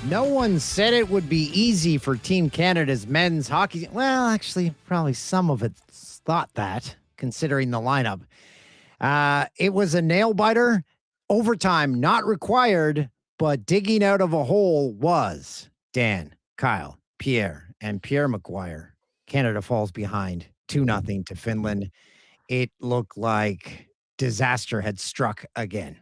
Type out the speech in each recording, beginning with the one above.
No one said it would be easy for Team Canada's men's hockey. Well, actually, probably some of it thought that, considering the lineup. It was a nail biter. Overtime not required, but digging out of a hole was. Dan, Kyle, Pierre, and Pierre McGuire. Canada falls behind 2-0 to Finland. It looked like disaster had struck again.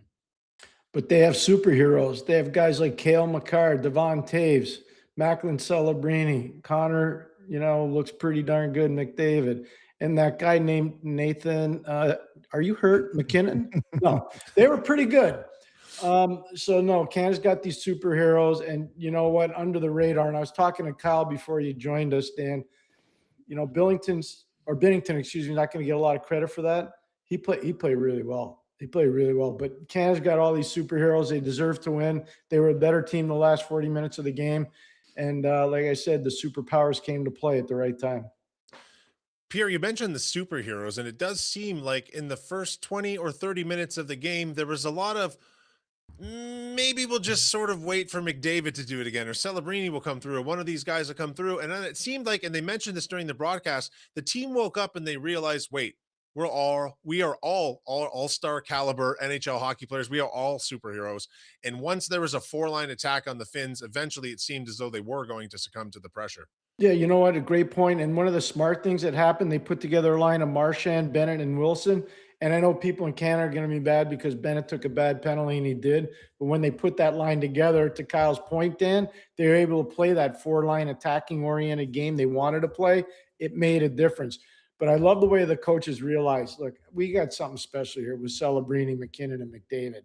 But they have superheroes. They have guys like Cale Makar, Devon Taves, Macklin Celebrini, Connor, looks pretty darn good, McDavid. And that guy named Nathan, are you hurt? McKinnon? No, they were pretty good. So no, Canada's got these superheroes, and you know what? Under the radar. And I was talking to Kyle before you joined us, Dan. Binnington, excuse me, not going to get a lot of credit for that. He played really well. He played really well. But Canada's got all these superheroes. They deserve to win. They were a better team the last 40 minutes of the game. And like I said, the superpowers came to play at the right time. Pierre, you mentioned the superheroes, and it does seem like in the first 20 or 30 minutes of the game, there was a lot of maybe we'll just sort of wait for McDavid to do it again, or Celebrini will come through, or one of these guys will come through. And then it seemed like, and they mentioned this during the broadcast, the team woke up and they realized, wait, we are all all-star caliber NHL hockey players. We are all superheroes. And once there was a four-line attack on the Finns, eventually it seemed as though they were going to succumb to the pressure. Yeah, you know what? A great point. And one of the smart things that happened, they put together a line of Marchand, Bennett, and Wilson. And I know people in Canada are going to be bad because Bennett took a bad penalty, and he did. But when they put that line together, to Kyle's point, Dan, they were able to play that four-line attacking-oriented game they wanted to play. It made a difference. But I love the way the coaches realized, look, we got something special here with Celebrini, McKinnon, and McDavid.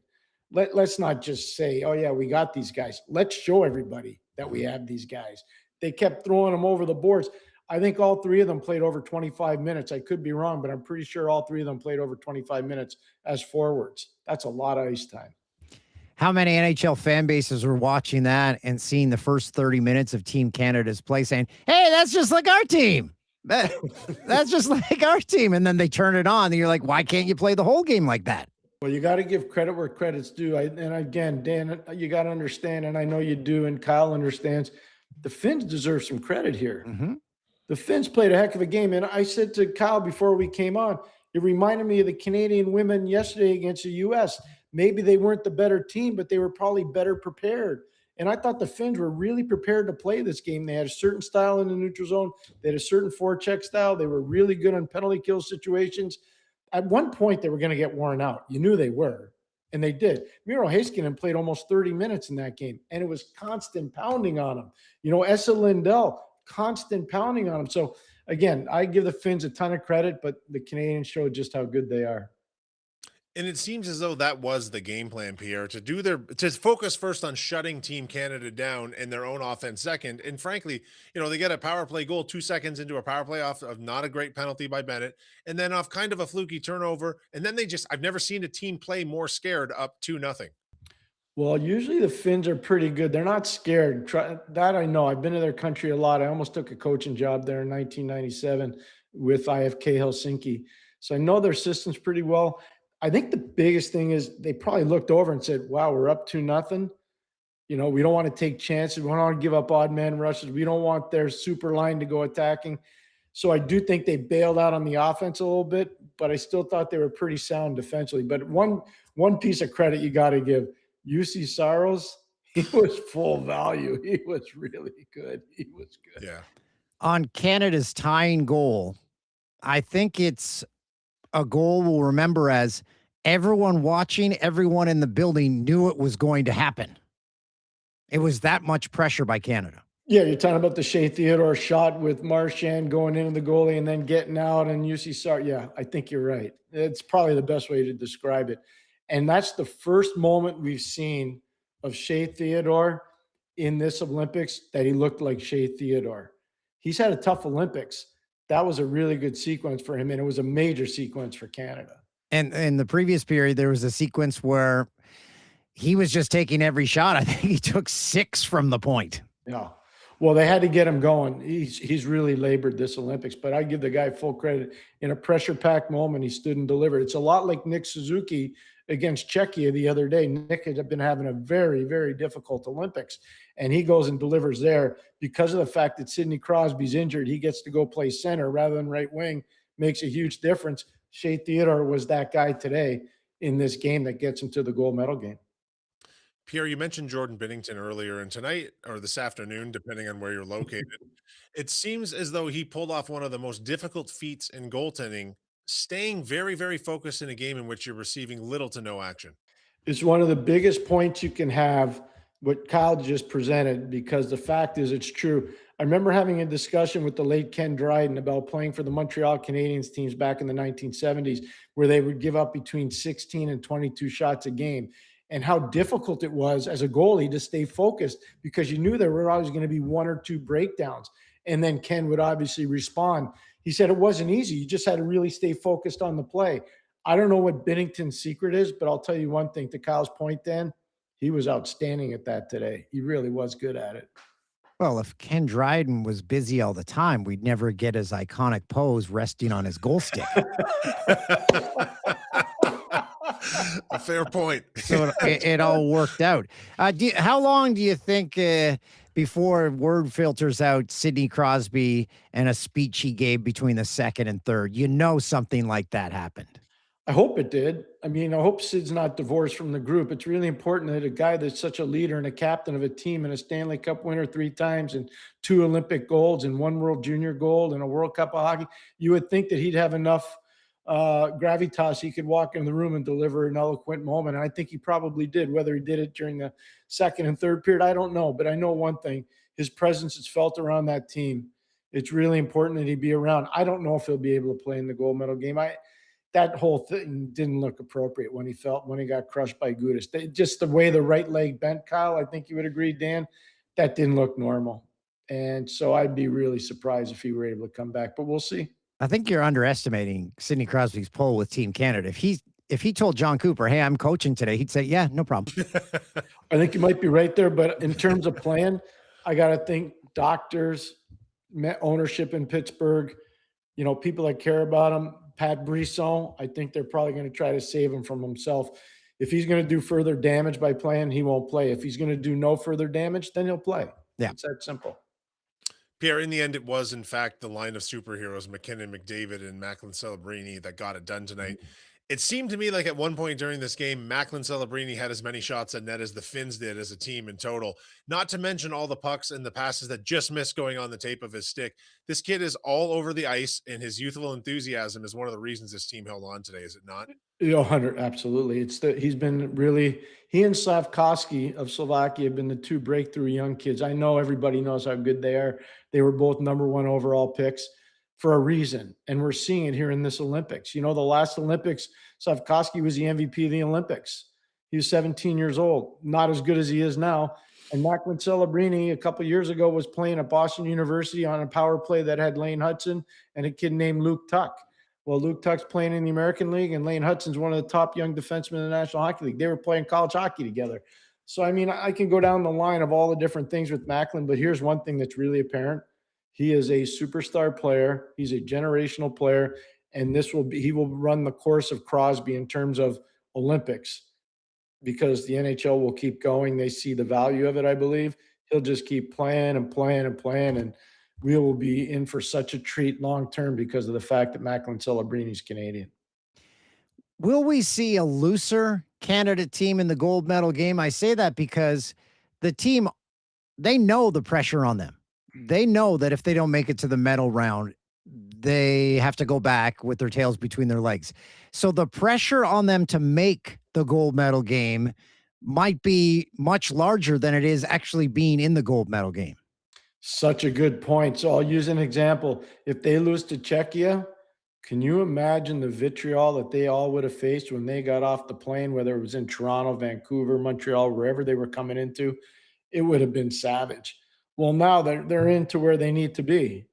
Let's not just say, oh, yeah, we got these guys. Let's show everybody that we have these guys. They kept throwing them over the boards. I think all three of them played over 25 minutes. I could be wrong, but I'm pretty sure all three of them played over 25 minutes as forwards. That's a lot of ice time. How many NHL fan bases were watching that and seeing the first 30 minutes of Team Canada's play saying, hey, that's just like our team. That's just like our team. And then they turn it on and you're like, why can't you play the whole game like that? Well, you got to give credit where credit's due. And again, Dan, you got to understand, and I know you do, and Kyle understands, the Finns deserve some credit here. Mm-hmm. The Finns played a heck of a game. And I said to Kyle before we came on, it reminded me of the Canadian women yesterday against the U.S. Maybe they weren't the better team, but they were probably better prepared. And I thought the Finns were really prepared to play this game. They had a certain style in the neutral zone. They had a certain forecheck style. They were really good on penalty kill situations. At one point, they were going to get worn out. You knew they were, and they did. Miro Heiskanen played almost 30 minutes in that game, and it was constant pounding on him. Esa Lindell, constant pounding on him. So, again, I give the Finns a ton of credit, but the Canadians showed just how good they are. And it seems as though that was the game plan, Pierre, to focus first on shutting Team Canada down and their own offense second. And frankly, they get a power play goal 2 seconds into a power play off of not a great penalty by Bennett, and then off kind of a fluky turnover. And then I've never seen a team play more scared up 2-0. Well, usually the Finns are pretty good. They're not scared. That I know. I've been to their country a lot. I almost took a coaching job there in 1997 with IFK Helsinki. So I know their systems pretty well. I think the biggest thing is they probably looked over and said, wow, we're up 2-0. We don't want to take chances. We don't want to give up odd man rushes. We don't want their super line to go attacking. So I do think they bailed out on the offense a little bit, but I still thought they were pretty sound defensively. But one piece of credit you got to give, UC Saros, he was full value. He was really good. He was good. Yeah. On Canada's tying goal, I think it's a goal we'll remember as everyone watching, everyone in the building knew it was going to happen. It was that much pressure by Canada. Yeah, you're talking about the Shea Theodore shot with Marchand going into the goalie and then getting out, and UC Saros. Yeah, I think you're right. It's probably the best way to describe it. And that's the first moment we've seen of Shea Theodore in this Olympics that he looked like Shea Theodore. He's had a tough Olympics. That was a really good sequence for him, and it was a major sequence for Canada. And in the previous period, there was a sequence where he was just taking every shot. I think he took 6 from the point. Yeah. Well, they had to get him going. He's really labored this Olympics, but I give the guy full credit. In a pressure-packed moment, he stood and delivered. It's a lot like Nick Suzuki against Czechia the other day. Nick had been having a very, very difficult Olympics. and he goes and delivers there. Because of the fact that Sidney Crosby's injured, he gets to go play center rather than right wing, makes a huge difference. Shea Theodore was that guy today in this game that gets him to the gold medal game. Pierre, you mentioned Jordan Binnington earlier, and tonight or this afternoon, depending on where you're located, it seems as though he pulled off one of the most difficult feats in goaltending, staying very, very focused in a game in which you're receiving little to no action. It's one of the biggest points you can have, what Kyle just presented, because the fact is it's true. I remember having a discussion with the late Ken Dryden about playing for the Montreal Canadiens teams back in the 1970s, where they would give up between 16 and 22 shots a game, and how difficult it was as a goalie to stay focused because you knew there were always going to be one or two breakdowns. And then Ken would obviously respond. He said it wasn't easy. You just had to really stay focused on the play. I don't know what Binnington's secret is, but I'll tell you one thing, to Kyle's point, Dan, he was outstanding at that today. He really was good at it. Well, if Ken Dryden was busy all the time, we'd never get his iconic pose resting on his goal stick. A fair point. So it all worked out. How long do you think before word filters out Sidney Crosby and a speech he gave between the second and third? You know something like that happened. I hope it did. I mean, I hope Sid's not divorced from the group. It's really important that a guy that's such a leader and a captain of a team and a Stanley Cup winner 3 times and 2 Olympic golds and 1 World Junior gold and a World Cup of hockey, you would think that he'd have enough gravitas. He could walk in the room and deliver an eloquent moment. And I think he probably did. Whether he did it during the second and third period, I don't know. But I know one thing, his presence is felt around that team. It's really important that he be around. I don't know if he'll be able to play in the gold medal game. That whole thing didn't look appropriate when he got crushed by Gudas. Just the way the right leg bent, Kyle, I think you would agree, Dan, that didn't look normal. And so I'd be really surprised if he were able to come back, but we'll see. I think you're underestimating Sidney Crosby's pull with Team Canada. If he told John Cooper, "Hey, I'm coaching today," he'd say, "Yeah, no problem." I think you might be right there, but in terms of plan, I got to think doctors, ownership in Pittsburgh, people that care about him. Pat Brisson, I think they're probably going to try to save him from himself. If he's going to do further damage by playing, he won't play. If he's going to do no further damage, then he'll play. Yeah. It's that simple. Pierre, in the end, it was, in fact, the line of superheroes, McKinnon, McDavid, and Macklin Celebrini that got it done tonight. It seemed to me like at one point during this game, Macklin Celebrini had as many shots at net as the Finns did as a team in total, not to mention all the pucks and the passes that just missed going on the tape of his stick. This kid is all over the ice, and his youthful enthusiasm is one of the reasons this team held on today, is it not? 100, absolutely. He's been really, he and Slavkovsky of Slovakia have been the 2 breakthrough young kids. I know everybody knows how good they are. They were both #1 overall picks for a reason. And we're seeing it here in this Olympics. The last Olympics, Slavkovsky was the MVP of the Olympics. He was 17 years old, not as good as he is now. And Macklin Celebrini a couple of years ago was playing at Boston University on a power play that had Lane Hudson and a kid named Luke Tuck. Well, Luke Tuck's playing in the American League, and Lane Hudson's one of the top young defensemen in the National Hockey League. They were playing college hockey together. So, I mean, I can go down the line of all the different things with Macklin, but here's one thing that's really apparent. He is a superstar player. He's a generational player, and he will run the course of Crosby in terms of Olympics because the NHL will keep going. They see the value of it, I believe. He'll just keep playing and playing and playing, and we will be in for such a treat long-term because of the fact that Macklin Celebrini's Canadian. Will we see a looser Canada team in the gold medal game? I say that because the team, they know the pressure on them. They know that if they don't make it to the medal round, they have to go back with their tails between their legs. So the pressure on them to make the gold medal game might be much larger than it is actually being in the gold medal game. Such a good point. So I'll use an example. If they lose to Czechia, can you imagine the vitriol that they all would have faced when they got off the plane, whether it was in Toronto, Vancouver, Montreal, wherever they were coming into? It would have been savage. Well, now they're into where they need to be.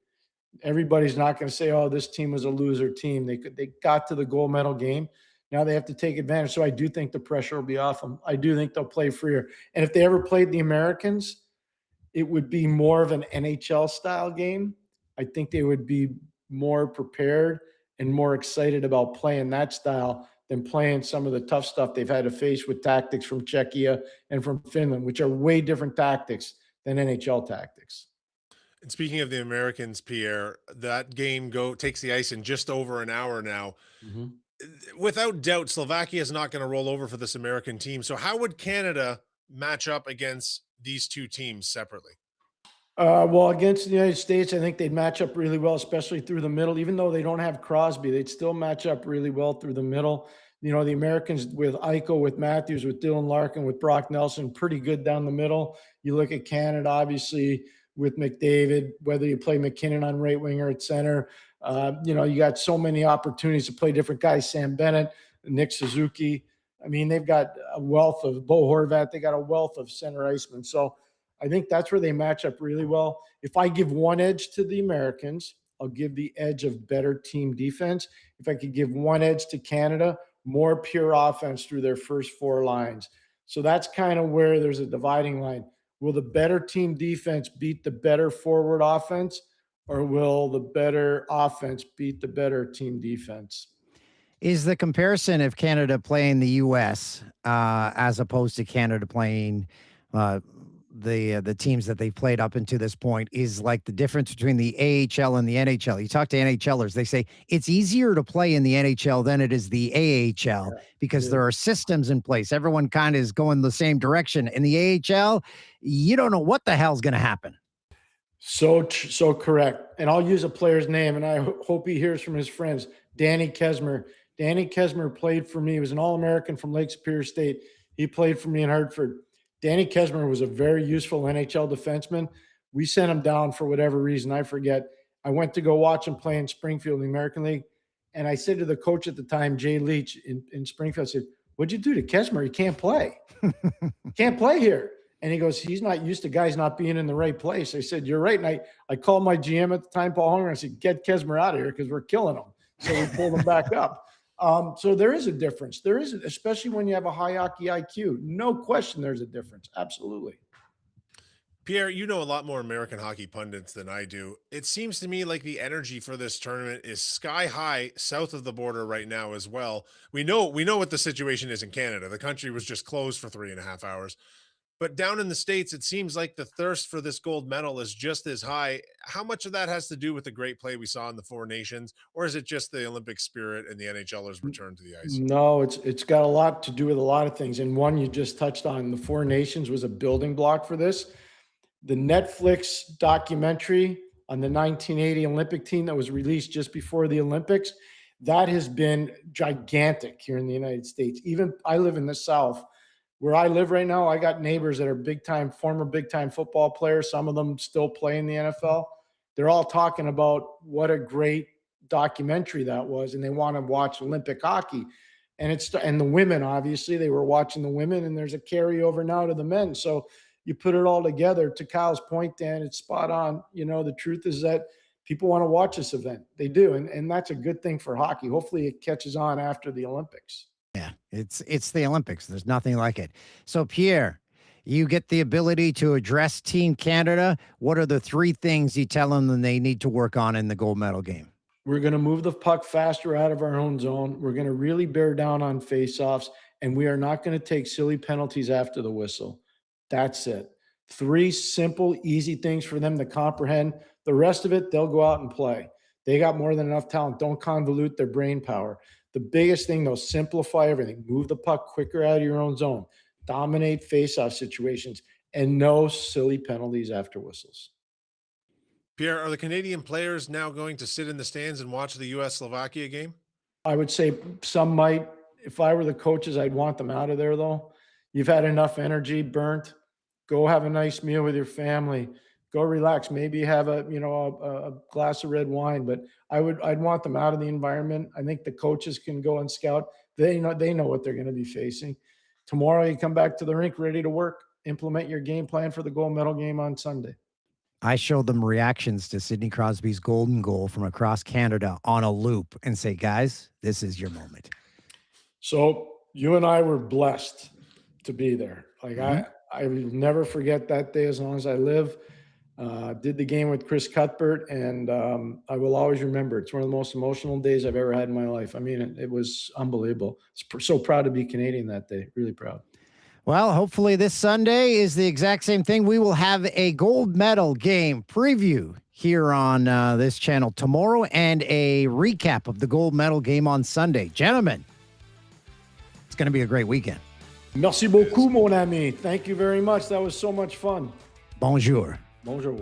Everybody's not going to say, "Oh, this team was a loser team." They got to the gold medal game. Now they have to take advantage. So I do think the pressure will be off them. I do think they'll play freer. And if they ever played the Americans, it would be more of an NHL style game. I think they would be more prepared and more excited about playing that style than playing some of the tough stuff they've had to face with tactics from Czechia and from Finland, which are way different tactics than NHL tactics. And speaking of the Americans, Pierre, that game takes the ice in just over an hour now. Mhm. Without doubt, Slovakia is not going to roll over for this American team. So how would Canada match up against these two teams separately? Well, against the United States, I think they'd match up really well, especially through the middle. Even though they don't have Crosby, they'd still match up really well through the middle. You know, the Americans with Eichel, with Matthews, with Dylan Larkin, with Brock Nelson, pretty good down the middle. You look at Canada, obviously, with McDavid, whether you play McKinnon on right winger at center. You know, you got so many opportunities to play different guys. Sam Bennett, Nick Suzuki. I mean, they've got a wealth of Bo Horvat. They got a wealth of center icemen. So I think that's where they match up really well. If I give one edge to the Americans, I'll give the edge of better team defense. If I could give one edge to Canada, more pure offense through their first four lines. So that's kind of where there's a dividing line. Will the better team defense beat the better forward offense, or will the better offense beat the better team defense? Is the comparison of Canada playing the U.S. As opposed to Canada playing the teams that they've played up until this point is like the difference between the AHL and the NHL? You talk to NHLers, they say it's easier to play in the NHL than it is the AHL because there are systems in place. Everyone kind of is going the same direction. In the AHL, you don't know what the hell's going to happen. So correct. And I'll use a player's name, and I hope he hears from his friends. Danny Kesmer. Danny Kesmer played for me. He was an All-American from Lake Superior State. He played for me in Hartford. Danny Kesmer was a very useful NHL defenseman. We sent him down for whatever reason. I forget. I went to go watch him play in Springfield in the American League. And I said to the coach at the time, Jay Leach in Springfield, I said, "What'd you do to Kesmer? He can't play. Can't play here." And he goes, "He's not used to guys not being in the right place." I said, "You're right." And I called my GM at the time, Paul Hunger. I said, "Get Kesmer out of here because we're killing him." So we pulled him back up. So there is a difference. There is, especially when you have a high hockey IQ. No question there's a difference. Absolutely. Pierre, you know a lot more American hockey pundits than I do. It seems to me like the energy for this tournament is sky high south of the border right now as well. We know what the situation is in Canada. The country was just closed for 3.5 hours. But down in the States, it seems like the thirst for this gold medal is just as high. How much of that has to do with the great play we saw in the Four Nations, or is it just the Olympic spirit and the NHLers return to the ice? No, it's got a lot to do with a lot of things. And one you just touched on, the Four Nations was a building block for this. The Netflix documentary on the 1980 Olympic team that was released just before the Olympics, that has been gigantic here in the United States. Even I live in the South. Where I live right now, I got neighbors that are former big time football players. Some of them still play in the NFL. They're all talking about what a great documentary that was, and they want to watch Olympic hockey. And the women, obviously, they were watching the women, and there's a carryover now to the men. So you put it all together. To Kyle's point, Dan, it's spot on. You know, the truth is that people want to watch this event. They do, and that's a good thing for hockey. Hopefully, it catches on after the Olympics. Yeah, it's the Olympics. There's nothing like it. So, Pierre, you get the ability to address Team Canada. What are the three things you tell them they need to work on in the gold medal game? We're going to move the puck faster out of our own zone. We're going to really bear down on faceoffs, and we are not going to take silly penalties after the whistle. That's it. Three simple, easy things for them to comprehend. The rest of it, they'll go out and play. They got more than enough talent. Don't convolute their brain power. The biggest thing, though, simplify everything. Move the puck quicker out of your own zone. Dominate faceoff situations, and no silly penalties after whistles. Pierre, are the Canadian players now going to sit in the stands and watch the U.S.-Slovakia game? I would say some might. If I were the coaches, I'd want them out of there, though. You've had enough energy burnt. Go have a nice meal with your family. Go relax. Maybe have a glass of red wine. But I'd want them out of the environment. I think the coaches can go and scout. They know what they're going to be facing. Tomorrow you come back to the rink ready to work. Implement your game plan for the gold medal game on Sunday. I showed them reactions to Sidney Crosby's golden goal from across Canada on a loop and say, guys, this is your moment. So you and I were blessed to be there. Like I will never forget that day as long as I live. Did the game with Chris Cuthbert, and I will always remember. It's one of the most emotional days I've ever had in my life. I mean, it was unbelievable. So proud to be Canadian that day. Really proud. Well, hopefully this Sunday is the exact same thing. We will have a gold medal game preview here on this channel tomorrow and a recap of the gold medal game on Sunday. Gentlemen, it's going to be a great weekend. Merci beaucoup, mon ami. Thank you very much. That was so much fun. Bonjour. Bonjour.